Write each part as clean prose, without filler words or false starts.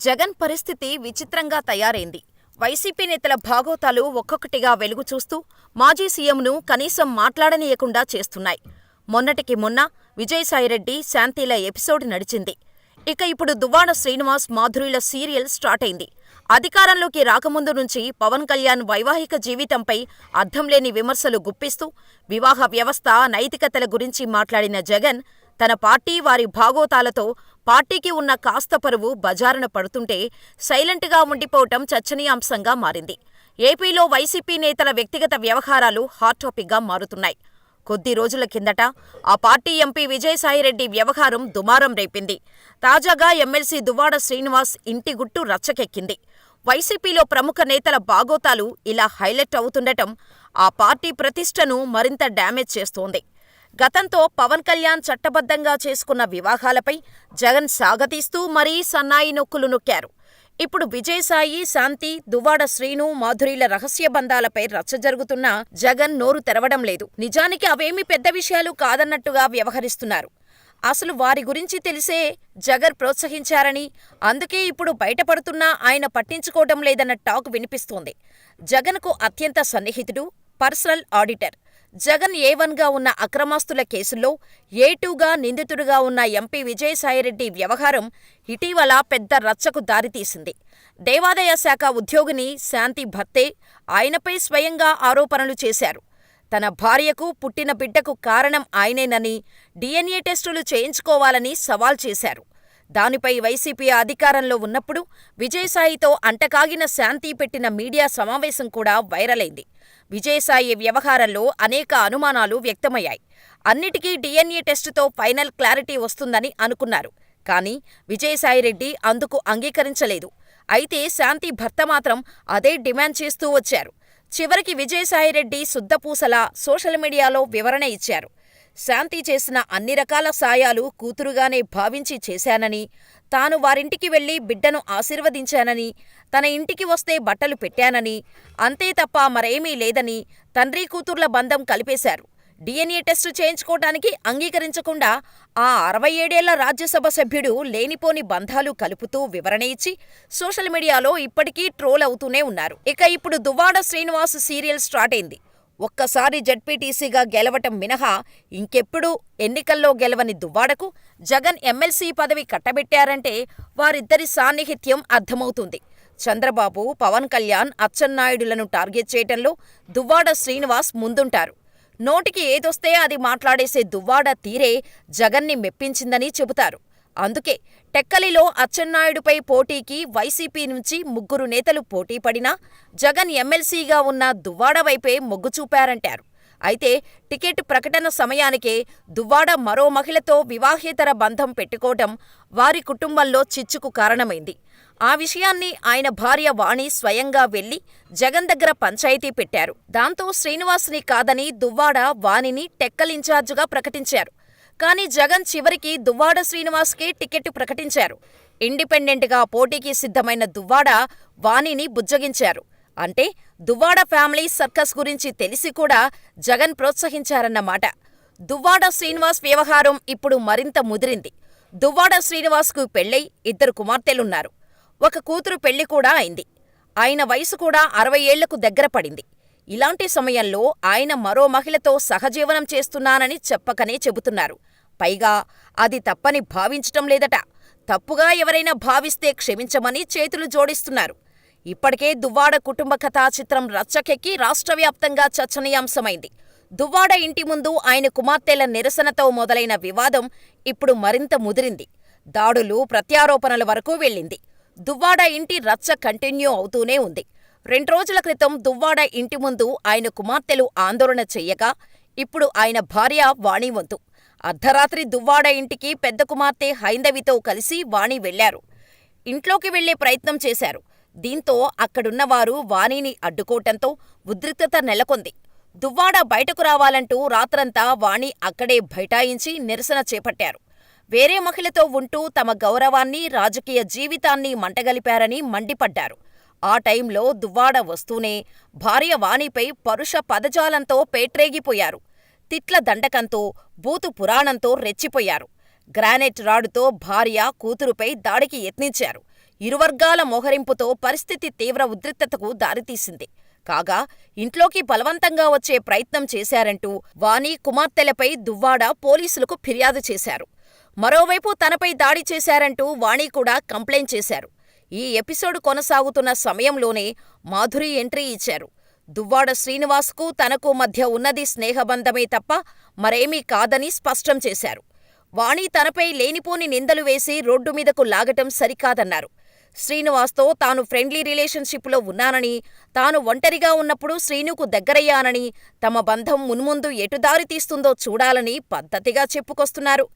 జగన్ పరిస్థితి విచిత్రంగా తయారైంది. వైసీపీ నేతల బాగోతాలు ఒక్కొక్కటిగా వెలుగు చూస్తూ మాజీ సీఎంను కనీసం మాట్లాడనీయకుండా చేస్తున్నాయి. మొన్నటికి మొన్న విజయసాయిరెడ్డి, శాంతిల ఎపిసోడ్ నడిచింది. ఇక ఇప్పుడు దువ్వాడ శ్రీనివాస్, మాధురిల సీరియల్ స్టార్ట్ అయింది. అధికారంలోకి రాకముందు నుంచి పవన్ కళ్యాణ్ వైవాహిక జీవితంపై అర్థంలేని విమర్శలు గుప్పిస్తూ వివాహ వ్యవస్థ, నైతికతల గురించి మాట్లాడిన జగన్ తన పార్టీ, వారి బాగోతాలతో పార్టీకి ఉన్న కాస్త పరువు బజారున పడుతుంటే సైలెంట్గా ఉండిపోవటం చర్చనీయాంశంగా మారింది. ఏపీలో వైసీపీ నేతల వ్యక్తిగత వ్యవహారాలు హాట్ టాపిక్గా మారుతున్నాయి. కొద్ది రోజుల కిందట ఆ పార్టీ ఎంపీ విజయసాయిరెడ్డి వ్యవహారం దుమారం రేపింది. తాజాగా ఎమ్మెల్సీ దువ్వాడ శ్రీనివాస్ ఇంటి గుట్టు రచ్చకెక్కింది. వైసీపీలో ప్రముఖ నేతల బాగోతాలు ఇలా హైలైట్ అవుతుండటం ఆ పార్టీ ప్రతిష్టను మరింత డ్యామేజ్ చేస్తోంది. గతంతో పవన్ కళ్యాణ్ చట్టబద్ధంగా చేసుకున్న వివాహాలపై జగన్ సాగతీస్తూ మరీ సన్నాయి నొక్కులు నొక్కారు. ఇప్పుడు విజయసాయి, శాంతి, దువ్వాడ శ్రీను, మాధురిల రహస్య బంధాలపై రచ్చ జరుగుతున్నా జగన్ నోరు తెరవడం లేదు. నిజానికి అవేమీ పెద్ద విషయాలు కాదన్నట్టుగా వ్యవహరిస్తున్నారు. అసలు వారి గురించి తెలిసే జగన్ ప్రోత్సహించారని, అందుకే ఇప్పుడు బయటపడుతున్నా ఆయన పట్టించుకోవడం లేదన్న టాక్ వినిపిస్తోంది. జగన్కు అత్యంత సన్నిహితుడు, పర్సనల్ ఆడిటర్. జగన్ ఏ1గా ఉన్న అక్రమాస్తుల కేసుల్లో ఏ2గా నిందితుడిగా ఉన్న ఎంపీ విజయసాయిరెడ్డి వ్యవహారం ఇటీవల పెద్ద రచ్చకు దారితీసింది. దేవాదాయ శాఖ ఉద్యోగిని శాంతి భర్తే ఆయనపై స్వయంగా ఆరోపణలు చేశారు. తన భార్యకు పుట్టిన బిడ్డకు కారణం ఆయనేనని, DNA టెస్టులు చేయించుకోవాలని సవాల్ చేశారు. దానిపై వైసీపీ అధికారంలో ఉన్నప్పుడు విజయసాయితో అంటకాగిన శాంతి పెట్టిన మీడియా సమావేశం కూడా వైరల్ అయింది. విజయసాయి వ్యవహారంలో అనేక అనుమానాలు వ్యక్తమయ్యాయి. అన్నిటికీ DNA టెస్టుతో ఫైనల్ క్లారిటీ వస్తుందని అనుకున్నారు. కానీ విజయసాయిరెడ్డి అందుకు అంగీకరించలేదు. అయితే శాంతి భర్త మాత్రం అదే డిమాండ్ చేస్తూ వచ్చారు. చివరికి విజయసాయిరెడ్డి శుద్ధపూసలా సోషల్ మీడియాలో వివరణ ఇచ్చారు. శాంతి చేసిన అన్ని రకాల సాయాలు కూతురుగానే భావించి చేశానని, తాను వారింటికి వెళ్లి బిడ్డను ఆశీర్వదించానని, తన ఇంటికి వస్తే బట్టలు పెట్టానని, అంతే తప్ప మరేమీ లేదని తండ్రి కూతుర్ల బంధం కలిపేశారు. DNA టెస్టు చేయించుకోవటానికి అంగీకరించకుండా ఆ 67 ఏళ్ల రాజ్యసభ సభ్యుడు లేనిపోని బంధాలు కలుపుతూ వివరణ ఇచ్చి సోషల్ మీడియాలో ఇప్పటికీ ట్రోల్ అవుతూనే ఉన్నారు. ఇక ఇప్పుడు దువ్వాడ శ్రీనివాస్ సీరియల్ స్టార్ట్ అయింది. ఒక్కసారి జడ్పీటీసీగా గెలవటం మినహా ఇంకెప్పుడూ ఎన్నికల్లో గెలవని దువ్వాడకు జగన్ ఎమ్మెల్సీ పదవి కట్టబెట్టారంటే వారిద్దరి సాన్నిహిత్యం అర్థమవుతుంది. చంద్రబాబు, పవన్ కళ్యాణ్, అచ్చెన్నాయుడులను టార్గెట్ చేయటంలో దువ్వాడ శ్రీనివాస్ ముందుంటారు. నోటికి ఏదొస్తే అది మాట్లాడేసే దువ్వాడ తీరే జగన్ని మెప్పించిందని చెబుతారు. అందుకే టెక్కలిలో అచ్చెన్నాయుడుపై పోటీకి వైసీపీ నుంచి 3 నేతలు పోటీపడినా జగన్ ఎమ్మెల్సీగా ఉన్న దువ్వాడ వైపే మొగ్గు చూపారంటారు. అయితే టికెట్ ప్రకటన సమయానికే దువ్వాడ మరో మహిళతో వివాహేతర బంధం పెట్టుకోవటం వారి కుటుంబంలో చిచ్చుకు కారణమైంది. ఆ విషయాన్ని ఆయన భార్య వాణి స్వయంగా వెళ్లి జగన్ దగ్గర పంచాయతీ పెట్టారు. దాంతో శ్రీనివాస్ని కాదని దువ్వాడ వాణిని టెక్కల్ ఇన్ఛార్జిగా ప్రకటించారు. కానీ జగన్ చివరికి దువ్వాడ శ్రీనివాస్కే టికెట్ ప్రకటించారు. ఇండిపెండెంట్గా పోటీకి సిద్ధమైన దువ్వాడ వాణిని బుజ్జగించారు. అంటే దువ్వాడ ఫ్యామిలీ సర్కస్ గురించి తెలిసి కూడా జగన్ ప్రోత్సహించారన్నమాట. దువ్వాడ శ్రీనివాస్ వ్యవహారం ఇప్పుడు మరింత ముదిరింది. దువ్వాడ శ్రీనివాస్కు పెళ్లై 2 కుమార్తెలున్నారు. ఒక కూతురు పెళ్లి కూడా అయింది. ఆయన వయసు కూడా 60 ఏళ్లకు దగ్గర పడింది. ఇలాంటి సమయంలో ఆయన మరో మహిళతో సహజీవనం చేస్తున్నానని చెప్పకనే చెబుతున్నారు. పైగా అది తప్పని భావించటం లేదట. తప్పుగా ఎవరైనా భావిస్తే క్షమించమని చేతులు జోడిస్తున్నారు. ఇప్పటికే దువ్వాడ కుటుంబ కథా చిత్రం రచ్చకెక్కి రాష్ట్రవ్యాప్తంగా చర్చనీయాంశమైంది. దువ్వాడ ఇంటి ముందు ఆయన కుమార్తెల నిరసనతో మొదలైన వివాదం ఇప్పుడు మరింత ముదిరింది. దాడులు, ప్రత్యారోపణల వరకు వెళ్ళింది. దువ్వాడ ఇంటి రచ్చ కంటిన్యూ అవుతూనే ఉంది. 2 రోజుల క్రితం దువ్వాడ ఇంటి ముందు ఆయన కుమార్తెలు ఆందోళన చెయ్యగా ఇప్పుడు ఆయన భార్య వాణి వంతు. అర్ధరాత్రి దువ్వాడ ఇంటికి పెద్ద కుమార్తె హైందవితో కలిసి వాణి వెళ్లారు. ఇంట్లోకి వెళ్లే ప్రయత్నం చేశారు. దీంతో అక్కడున్నవారు వాణిని అడ్డుకోవటంతో ఉద్రిక్తత నెలకొంది. దువ్వాడ బయటకు రావాలంటూ రాత్రంతా వాణి అక్కడే బైఠాయించి నిరసన చేపట్టారు. వేరే మహిళతో ఉంటూ తమ గౌరవాన్ని, రాజకీయ జీవితాన్ని మంటగలిపారని మండిపడ్డారు. ఆ టైంలో దువ్వాడ వస్తూనే భార్య వాణిపై పరుష పదజాలంతో పేట్రేగిపోయారు. తిట్ల దండకంతో, బూతు పురాణంతో రెచ్చిపోయారు. గ్రానైట్ రాడుతో భార్య, కూతురుపై దాడికి యత్నించారు. ఇరువర్గాల మోహరింపుతో పరిస్థితి తీవ్ర ఉద్రిక్తతకు దారితీసింది. కాగా, ఇంట్లోకి బలవంతంగా వచ్చే ప్రయత్నం చేశారంటూ వాణి కుమార్తెలపై దువ్వాడ పోలీసులకు ఫిర్యాదు చేశారు. మరోవైపు తనపై దాడి చేశారంటూ వాణి కూడా కంప్లైంట్ చేశారు. ఈ ఎపిసోడ్ కొనసాగుతున్న సమయంలోనే మాధురి ఎంట్రీ ఇచ్చారు. దువ్వాడ శ్రీనివాస్కు తనకు మధ్య ఉన్నది స్నేహబంధమే తప్ప మరేమీ కాదని స్పష్టం చేశారు. వాణి తనపై లేనిపోని నిందలు వేసి రోడ్డు మీదకు లాగటం సరికాదన్నారు. శ్రీనివాస్తో తాను ఫ్రెండ్లీ రిలేషన్షిప్లో ఉన్నానని, తాను ఒంటరిగా ఉన్నప్పుడు శ్రీనుకు దగ్గరయ్యానని, తమ బంధం మున్ముందు ఎటు దారి తీస్తుందో చూడాలని పద్ధతిగా చెప్పుకొస్తున్నారు.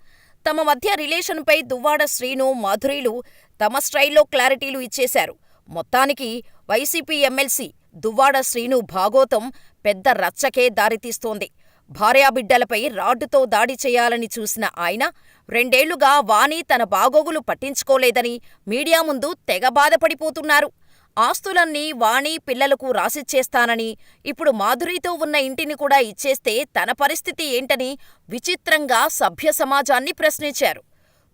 తమ మధ్య రిలేషన్పై దువ్వాడ శ్రీను, మాధురిలు తమ స్టైల్లో క్లారిటీలు ఇచ్చేశారు. మొత్తానికి వైసీపీ ఎమ్మెల్సీ దువ్వాడ శ్రీను భాగోతం పెద్ద రచ్చకే దారితీస్తోంది. భార్యాబిడ్డలపై రాడ్డుతో దాడి చేయాలని చూసిన ఆయన 2 ఏళ్లుగా వాణి తన బాగోగులు పట్టించుకోలేదని మీడియా ముందు తెగ బాధపడిపోతున్నారు. ఆస్తులన్నీ వాణి పిల్లలకు రాసిచ్చేస్తానని, ఇప్పుడు మాధురితో ఉన్న ఇంటిని కూడా ఇచ్చేస్తే తన పరిస్థితి ఏంటని విచిత్రంగా సభ్య సమాజాన్ని ప్రశ్నించారు.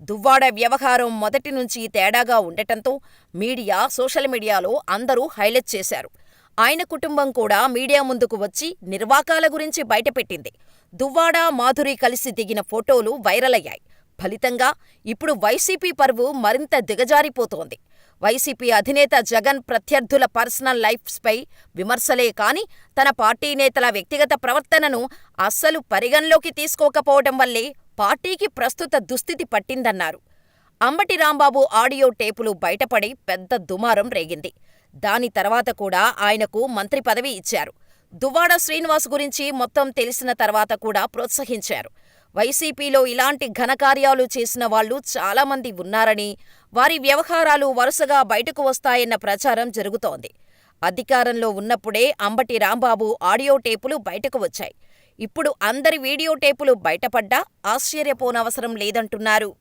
దువ్వాడ వ్యవహారం మొదటినుంచి తేడాగా ఉండటంతో మీడియా, సోషల్ మీడియాలో అందరూ హైలైట్ చేశారు. ఆయన కుటుంబం కూడా మీడియా ముందుకు వచ్చి నిర్వాకాల గురించి బయటపెట్టింది. దువ్వాడ, మాధురి కలిసి దిగిన ఫోటోలు వైరల్ అయ్యాయి. ఫలితంగా ఇప్పుడు వైసీపీ పరువు మరింత దిగజారిపోతోంది. వైసీపీ అధినేత జగన్ ప్రత్యర్థుల పర్సనల్ లైఫ్పై విమర్శలే కాని తన పార్టీ నేతల వ్యక్తిగత ప్రవర్తనను అస్సలు పరిగణలోకి తీసుకోకపోవటం వల్లే పార్టీకి ప్రస్తుత దుస్థితి పట్టిందన్నారు. అంబటి రాంబాబు ఆడియో టేపులు బయటపడి పెద్ద దుమారం రేగింది. దాని తర్వాత కూడా ఆయనకు మంత్రి పదవి ఇచ్చారు. దువ్వాడ శ్రీనివాస్ గురించి మొత్తం తెలిసిన తర్వాత కూడా ప్రోత్సహించారు. వైసీపీలో ఇలాంటి ఘనకార్యాలు చేసిన వాళ్లు చాలామంది ఉన్నారని, వారి వ్యవహారాలు వరుసగా బయటకు వస్తాయన్న ప్రచారం జరుగుతోంది. అధికారంలో ఉన్నప్పుడే అంబటి రాంబాబు ఆడియో టేపులు బయటకు వచ్చాయి. ఇప్పుడు అందరి వీడియో టేపులు బయటపడ్డా ఆశ్చర్యపోనవసరం లేదంటున్నారు.